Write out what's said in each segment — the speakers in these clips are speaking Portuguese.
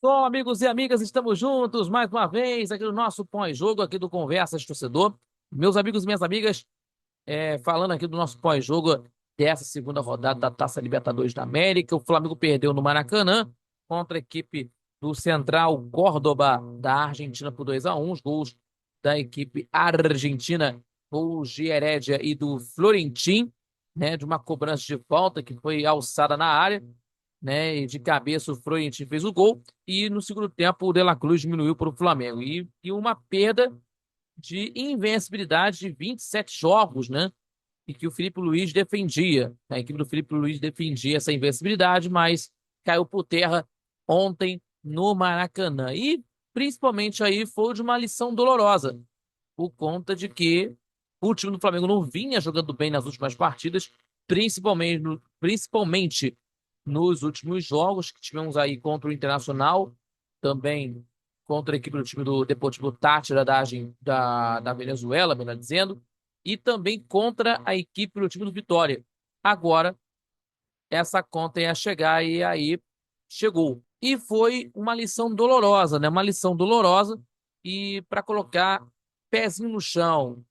Bom, amigos e amigas, estamos juntos mais uma vez aqui no nosso pós-jogo aqui do Conversas Torcedor. Meus amigos e minhas amigas, falando aqui do nosso pós-jogo dessa segunda rodada da Taça Libertadores da América, o Flamengo perdeu no Maracanã contra a equipe do Central Córdoba da Argentina por 2-1. Os gols da equipe argentina, gols de Herédia e do Florentino, né, de uma cobrança de falta que foi alçada na área, né? E de cabeça o Florentino fez o gol. E no segundo tempo o De La Cruz diminuiu para o Flamengo. E uma perda de invencibilidade de 27 jogos, né? E que o Felipe Luiz defendia. A equipe do Felipe Luiz defendia essa invencibilidade, mas caiu por terra ontem no Maracanã. E principalmente aí foi de uma lição dolorosa, por conta de que o time do Flamengo não vinha jogando bem nas últimas partidas, principalmente nos últimos jogos que tivemos aí contra o Internacional, também contra a equipe do time do Deportivo Táchira da Venezuela, melhor dizendo, e também contra a equipe do time do Vitória. Agora, essa conta ia chegar e aí chegou. E foi uma lição dolorosa, né? Uma lição dolorosa e para colocar pezinho no chão,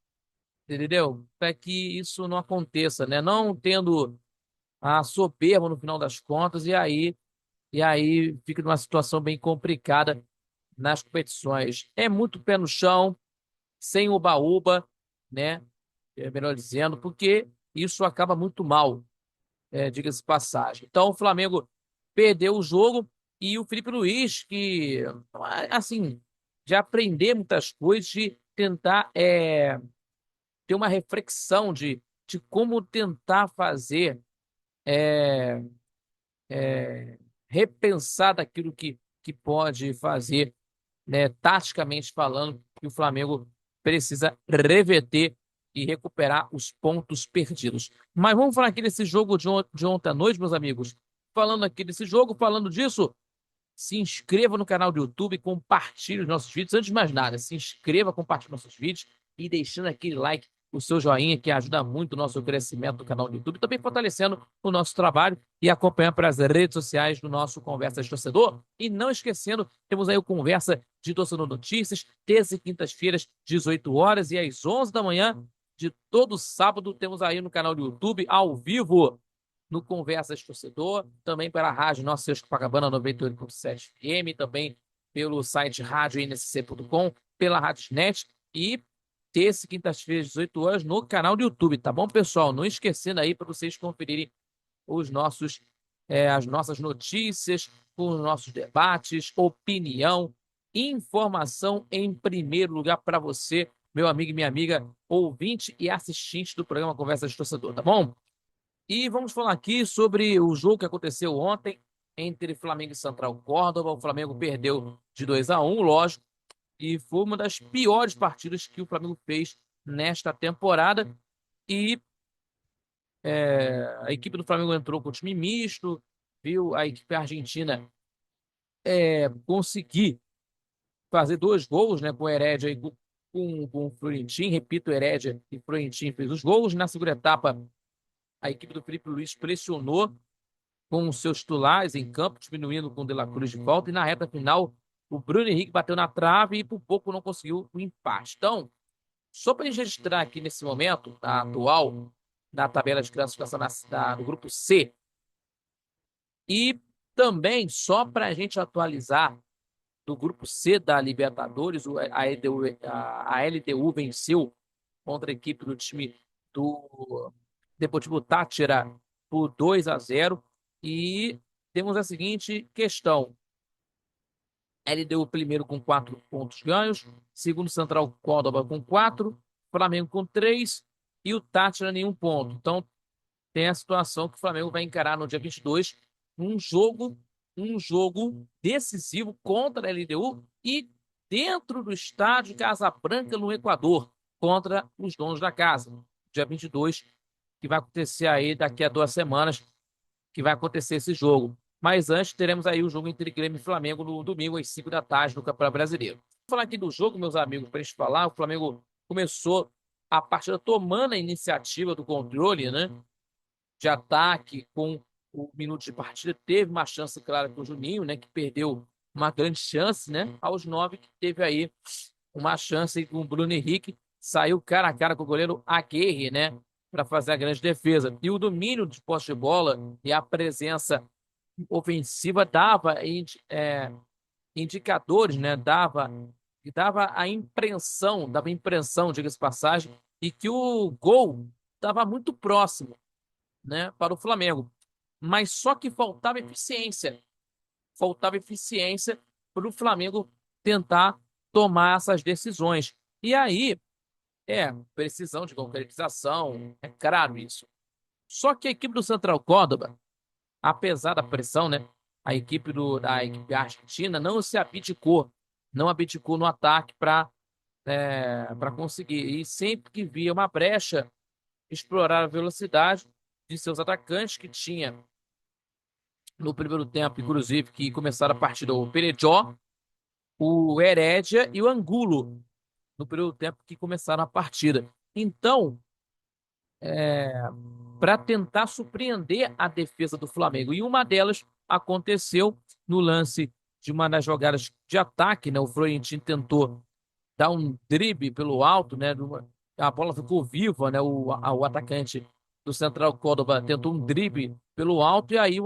entendeu? Para que isso não aconteça, né? Não tendo a soberba no final das contas e aí fica numa situação bem complicada nas competições. É muito pé no chão, sem uba-uba, né? Melhor dizendo, porque isso acaba muito mal, diga-se de passagem. Então, o Flamengo perdeu o jogo e o Felipe Luiz, que, assim, de aprender muitas coisas, de tentar ter uma reflexão de como tentar fazer, é, repensar daquilo que pode fazer, né, taticamente falando, que o Flamengo precisa reverter e recuperar os pontos perdidos. Mas vamos falar aqui desse jogo de ontem à noite, meus amigos. Falando aqui desse jogo, falando disso, se inscreva no canal do YouTube, compartilhe os nossos vídeos. Antes de mais nada, se inscreva, compartilhe nossos vídeos e deixando aquele like, o seu joinha, que ajuda muito o nosso crescimento do canal do YouTube, também fortalecendo o nosso trabalho e acompanhando pelas redes sociais do nosso Conversa de Torcedor. E não esquecendo, temos aí o Conversa de Torcedor Notícias, terça e quintas-feiras, 18 horas e às 11 da manhã de todo sábado, temos aí no canal do YouTube, ao vivo, no Conversas Torcedor, também pela rádio Nossa Senhora de Copacabana 98.7 FM, também pelo site radioNSC.com, pela Rádio.net e terça e quinta-feira, 18 horas, no canal do YouTube, tá bom, pessoal? Não esquecendo aí para vocês conferirem as nossas notícias, os nossos debates, opinião, informação em primeiro lugar para você, meu amigo e minha amiga, ouvinte e assistente do programa Conversa de Torcedor, tá bom? E vamos falar aqui sobre o jogo que aconteceu ontem entre Flamengo e Central Córdoba. O Flamengo perdeu de 2-1, lógico, e foi uma das piores partidas que o Flamengo fez nesta temporada. E a equipe do Flamengo entrou com o time misto, viu a equipe argentina conseguir fazer dois gols, né, com o Herédia e com o Florentino. Repito, Herédia e Florentino fez os gols. Na segunda etapa, a equipe do Felipe Luiz pressionou com os seus titulares em campo, diminuindo com o De La Cruz de volta. E na reta final, o Bruno Henrique bateu na trave e por pouco não conseguiu o empate. Então, só para a gente registrar aqui nesse momento, atual, na tabela de classificação do grupo C, e também só para a gente atualizar do grupo C da Libertadores, a LDU venceu contra a equipe do time do Deportivo Táchira por 2-0. E temos a seguinte questão: LDU primeiro com 4 pontos ganhos, segundo Central Córdoba com 4, Flamengo com 3 e o Táchira nenhum ponto. Então tem a situação que o Flamengo vai encarar no dia 22 um jogo decisivo contra a LDU e dentro do estádio Casabranca, no Equador, contra os donos da casa. Dia 22, que vai acontecer aí daqui a 2 semanas, que vai acontecer esse jogo. Mas antes teremos aí o jogo entre Grêmio e Flamengo no domingo às 5 da tarde no Campeonato Brasileiro. Vou falar aqui do jogo, meus amigos, para a gente falar. O Flamengo começou a partida tomando a iniciativa do controle, né, de ataque com o minuto de partida. Teve uma chance clara com o Juninho, né, que perdeu uma grande chance, né? Aos 9, que teve aí uma chance com o Bruno Henrique, saiu cara a cara com o goleiro Aguirre, né? Para fazer a grande defesa. E o domínio de posse de bola e a presença ofensiva indicadores, né? Dava impressão, diga-se de passagem, e que o gol estava muito próximo, né, para o Flamengo. Mas só que faltava eficiência para o Flamengo tentar tomar essas decisões. E aí, precisão de concretização, é claro isso. Só que a equipe do Central Córdoba, apesar da pressão, né, da equipe argentina não abdicou no ataque para conseguir. E sempre que via uma brecha, explorar a velocidade de seus atacantes, que tinha no primeiro tempo, inclusive, que começaram a partida, o Perejó, o Herédia e o Angulo, no primeiro tempo que começaram a partida. Então, para tentar surpreender a defesa do Flamengo. E uma delas aconteceu no lance de uma das jogadas de ataque, né? O Florentino tentou dar um drible pelo alto, né? A bola ficou viva, né? O atacante do Central Córdoba tentou um drible pelo alto e aí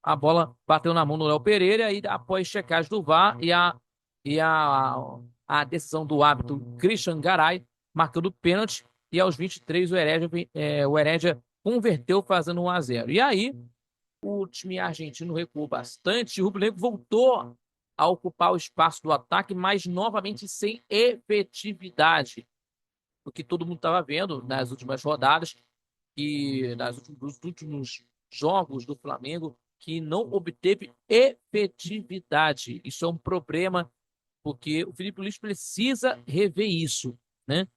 a bola bateu na mão do Léo Pereira e aí após checagem do VAR e a decisão do árbitro Christian Garay marcando pênalti e aos 23 o Herédia converteu fazendo 1-0. E aí o time argentino recuou bastante e o rubro-negro voltou a ocupar o espaço do ataque, mas novamente sem efetividade. O que todo mundo estava vendo nas últimas rodadas e nos últimos jogos do Flamengo, que não obteve efetividade. Isso é um problema, porque o Felipe Luiz precisa rever isso, né?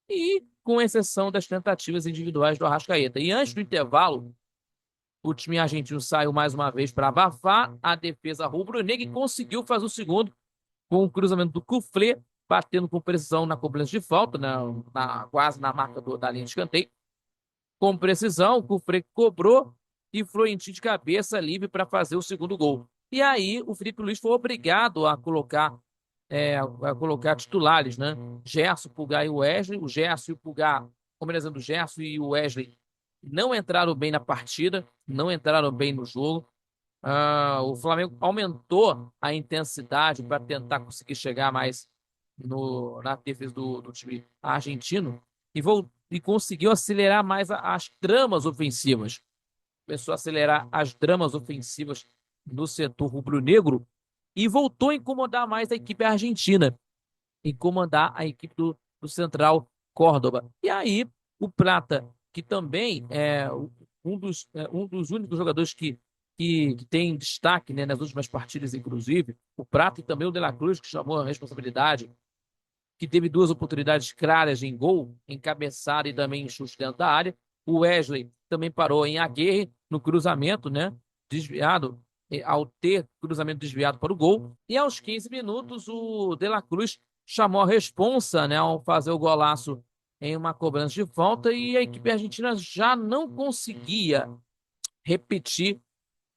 E com exceção das tentativas individuais do Arrascaeta. E antes do intervalo, o time argentino saiu mais uma vez para abafar a defesa rubro-negra e conseguiu fazer o segundo com o cruzamento do Cufré, batendo com precisão na cobrança de falta, quase na marca da linha de escanteio. Com precisão, o Cufré cobrou e Florentino de cabeça livre para fazer o segundo gol. E aí o Felipe Luiz foi obrigado a colocar titulares, né? Gerson, Pulgar e Wesley. O Gerson e o Pulgar, combinando o Gerson e o Wesley, não entraram bem na partida, não entraram bem no jogo. O Flamengo aumentou a intensidade para tentar conseguir chegar mais na defesa do time argentino e conseguiu acelerar mais as tramas ofensivas. Começou a acelerar as tramas ofensivas no setor rubro-negro e voltou a incomodar mais a equipe argentina, incomodar a equipe do Central Córdoba. E aí, o Prata, que também é um dos únicos jogadores que tem destaque, né, nas últimas partidas, inclusive, o Prata e também o De La Cruz, que chamou a responsabilidade, que teve duas oportunidades claras em gol, em cabeçada e também em chute dentro da área. O Wesley também parou em Aguirre no cruzamento, né, desviado, ao ter cruzamento desviado para o gol. E aos 15 minutos, o De La Cruz chamou a responsa, né, ao fazer o golaço em uma cobrança de falta e a equipe argentina já não conseguia repetir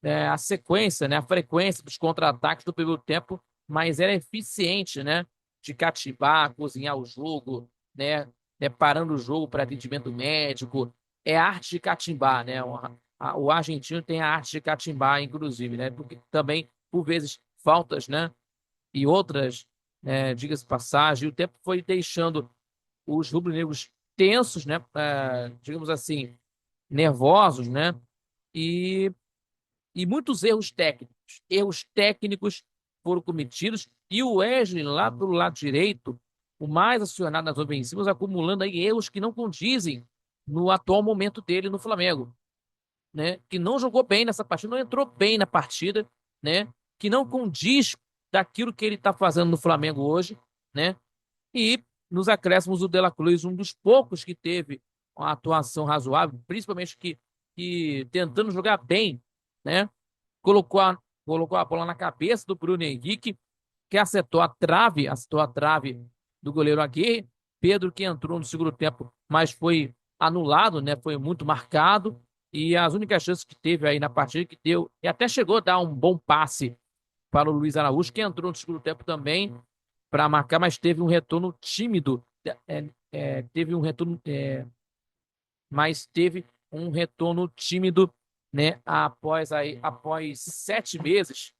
a sequência, né, a frequência dos contra-ataques do primeiro tempo, mas era eficiente, né, de catimbar, cozinhar o jogo, né, parando o jogo para atendimento médico. É arte de catimbar, né? O argentino tem a arte de catimbar, inclusive, né? Porque também, por vezes, faltas, né? E outras, diga-se de passagem, o tempo foi deixando os rubro-negros tensos, né? Digamos assim, nervosos, né? E muitos erros técnicos foram cometidos, e o Wesley, lá pelo lado direito, o mais acionado nas ofensivas, acumulando aí erros que não condizem no atual momento dele no Flamengo, né? Que não jogou bem nessa partida, não entrou bem na partida, né? Que não condiz daquilo que ele está fazendo no Flamengo hoje, né? E nos acréscimos o De La Cruz, um dos poucos que teve uma atuação razoável, principalmente que tentando jogar bem, né? colocou a, colocou a bola na cabeça do Bruno Henrique, que acertou a trave do goleiro Aguirre. Pedro, que entrou no segundo tempo, mas foi anulado, né? Foi muito marcado. E as únicas chances que teve aí na partida que deu, e até chegou a dar um bom passe para o Luiz Araújo, que entrou no segundo tempo também para marcar, mas teve um retorno tímido. Teve um retorno, mas teve um retorno tímido, né? Após 7 meses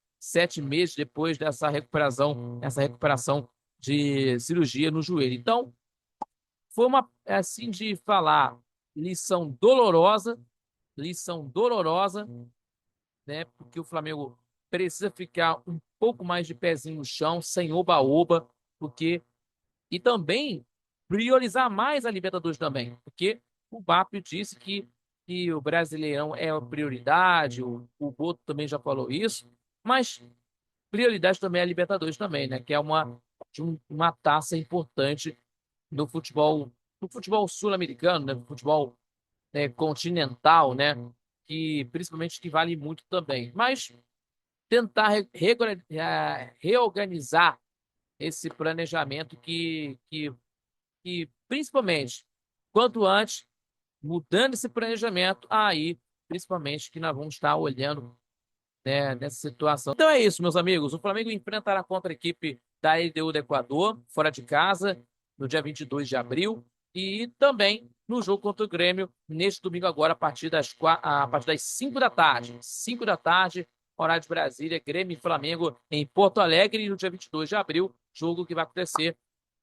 depois essa recuperação de cirurgia no joelho. Então, foi uma, assim de falar, lição dolorosa, né? Porque o Flamengo precisa ficar um pouco mais de pezinho no chão, sem oba-oba, porque e também priorizar mais a Libertadores também, porque o Bapio disse que o Brasileirão é a prioridade, o Boto também já falou isso, mas prioridade também é a Libertadores também, né? Que é uma taça importante no futebol sul-americano, né? No futebol, né, continental, né? Que principalmente que vale muito também. Mas tentar reorganizar esse planejamento que principalmente, quanto antes, mudando esse planejamento, aí, principalmente, que nós vamos estar olhando, né, nessa situação. Então é isso, meus amigos. O Flamengo enfrentará contra a equipe da LDU do Equador, fora de casa, no dia 22 de abril, e também no jogo contra o Grêmio, neste domingo agora, a partir das 5 da tarde. 5 da tarde, horário de Brasília, Grêmio e Flamengo em Porto Alegre, no dia 22 de abril, jogo que vai acontecer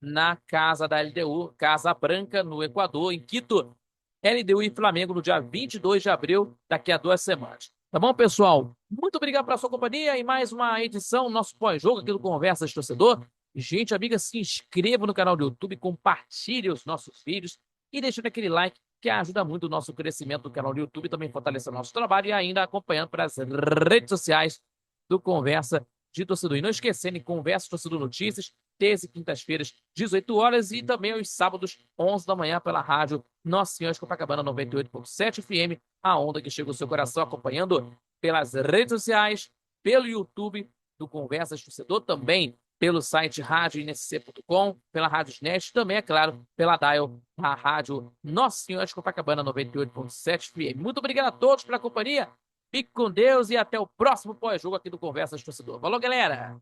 na casa da LDU, Casa Branca, no Equador, em Quito. LDU e Flamengo no dia 22 de abril, daqui a 2 semanas. Tá bom, pessoal? Muito obrigado pela sua companhia e mais uma edição, nosso pós-jogo aqui do Conversas de Torcedor. Gente, amiga, se inscreva no canal do YouTube, compartilhe os nossos vídeos e deixe aquele like que ajuda muito o nosso crescimento do canal do YouTube, também fortalece o nosso trabalho e ainda acompanhando pelas redes sociais do Conversa de Torcedor. E não esquecendo, Conversa de Torcedor Notícias, terça e quintas-feiras, 18 horas e também aos sábados, 11 da manhã, pela rádio Nossa Senhora de Copacabana 98.7 FM, a onda que chega ao seu coração, acompanhando pelas redes sociais, pelo YouTube do Conversas de Torcedor, também pelo site radioinsc.com, pela Rádio Net, também, é claro, pela Dial, a rádio Nossa Senhora de Copacabana 98.7 FM. Muito obrigado a todos pela companhia, fique com Deus e até o próximo pós-jogo aqui do Conversas de Torcedor. Falou, galera!